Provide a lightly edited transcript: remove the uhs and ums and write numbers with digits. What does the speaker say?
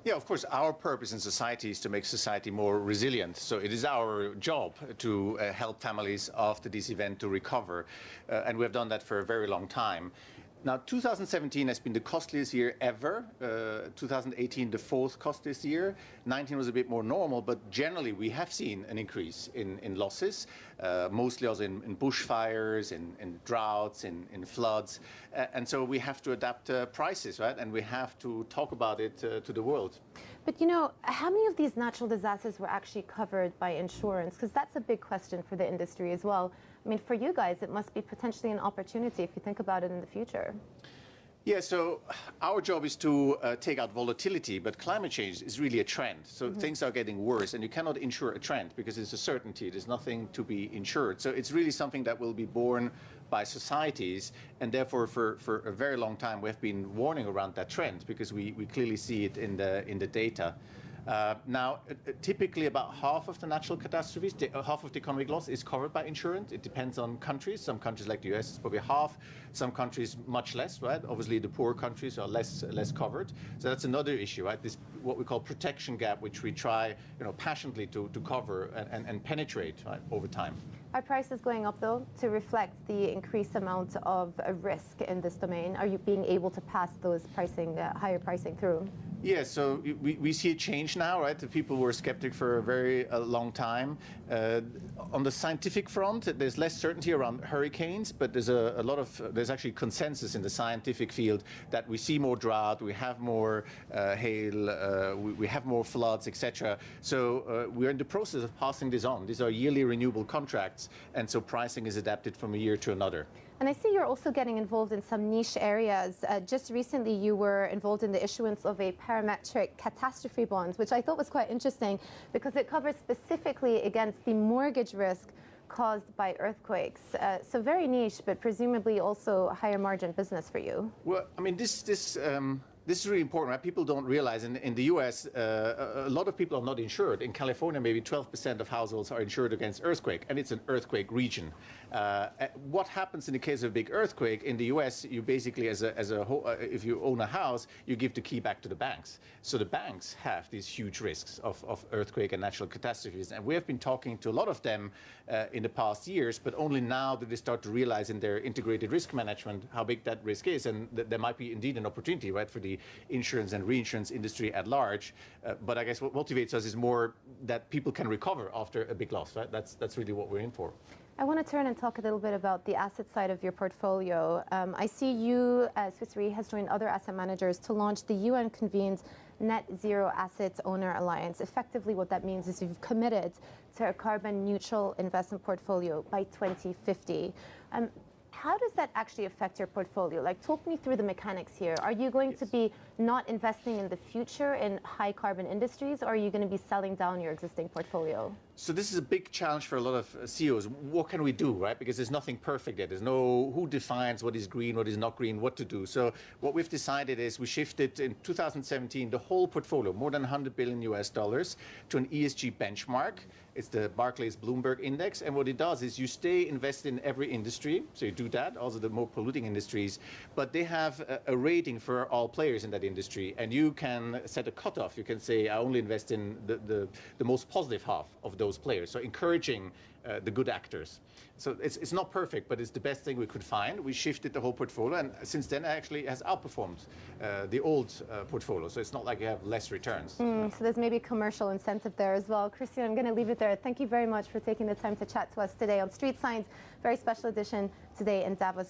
Yeah, of course, our purpose in society is to make society more resilient. So it is our job to help families after this event to recover. And we have done that for a very long time. Now, 2017 has been the costliest year ever. 2018, the fourth costliest year. 19 was a bit more normal, but generally we have seen an increase in losses, mostly also in bushfires, in droughts, in floods. And so we have to adapt prices, right? And we have to talk about it to the world. But you know, how many of these natural disasters were actually covered by insurance? Because that's a big question for the industry as well. I mean, for you guys, it must be potentially an opportunity if you think about it in the future. Yeah, so our job is to take out volatility, but climate change is really a trend. So things are getting worse, and you cannot insure a trend because it's a certainty. There's nothing to be insured. So it's really something that will be borne by societies, and therefore for a very long time we have been warning around that trend because we clearly see it in the data. Now, typically about half of the natural catastrophes, half of the economic loss is covered by insurance. It depends on countries. Some countries like the US is probably half, some countries much less, right? Obviously the poor countries are less covered. So that's another issue, right? This what we call protection gap, which we try, passionately to cover and penetrate, right, over time. Are prices going up, though, to reflect the increased amount of risk in this domain? Are you being able to pass those higher pricing through? Yeah, so we see a change now, right? The people were skeptic for a very long time. On the scientific front, there's less certainty around hurricanes, but there's actually consensus in the scientific field that we see more drought, we have more hail, we have more floods, etc. So we're in the process of passing this on. These are yearly renewable contracts, and so pricing is adapted from a year to another. And I see you're also getting involved in some niche areas. Just recently, you were involved in the issuance of a parametric catastrophe bond, which I thought was quite interesting because it covers specifically against the mortgage risk caused by earthquakes. So very niche, but presumably also higher margin business for you. Well, I mean, this is really important, right? People don't realize in the US, a lot of people are not insured. In California, maybe 12% of households are insured against earthquake, and it's an earthquake region. What happens in the case of a big earthquake in the US, you basically, if you own a house, you give the key back to the banks. So the banks have these huge risks of earthquake and natural catastrophes. And we have been talking to a lot of them in the past years, but only now do they start to realize in their integrated risk management how big that risk is. And there might be indeed an opportunity, right, for the insurance and reinsurance industry at large. But I guess what motivates us is more that people can recover after a big loss, right? That's really what we're in for. I want to turn and talk a little bit about the asset side of your portfolio. I see you, Swiss Re has joined other asset managers to launch the UN-convened Net Zero Assets Owner Alliance. Effectively, what that means is you've committed to a carbon neutral investment portfolio by 2050. How does that actually affect your portfolio? Like, talk me through the mechanics here. Are you going to be not investing in the future in high carbon industries, or are you going to be selling down your existing portfolio? So this is a big challenge for a lot of CEOs. What can we do, right? Because there's nothing perfect yet. There's no who defines what is green, what is not green, what to do. So what we've decided is we shifted in 2017 the whole portfolio, more than $100 billion US, to an ESG benchmark. It's the Barclays Bloomberg Index. And what it does is you stay invested in every industry. So you do that, also the more polluting industries. But they have a rating for all players in that industry. And you can set a cutoff. You can say, I only invest in the most positive half of those players. So encouraging the good actors. So it's not perfect, but it's the best thing we could find. We shifted the whole portfolio, and since then actually has outperformed the old portfolio. So it's not like you have less returns. So there's maybe commercial incentive there as well. Christian, I'm going to leave it there. Thank you very much for taking the time to chat to us today on Street Signs, very special edition today in Davos.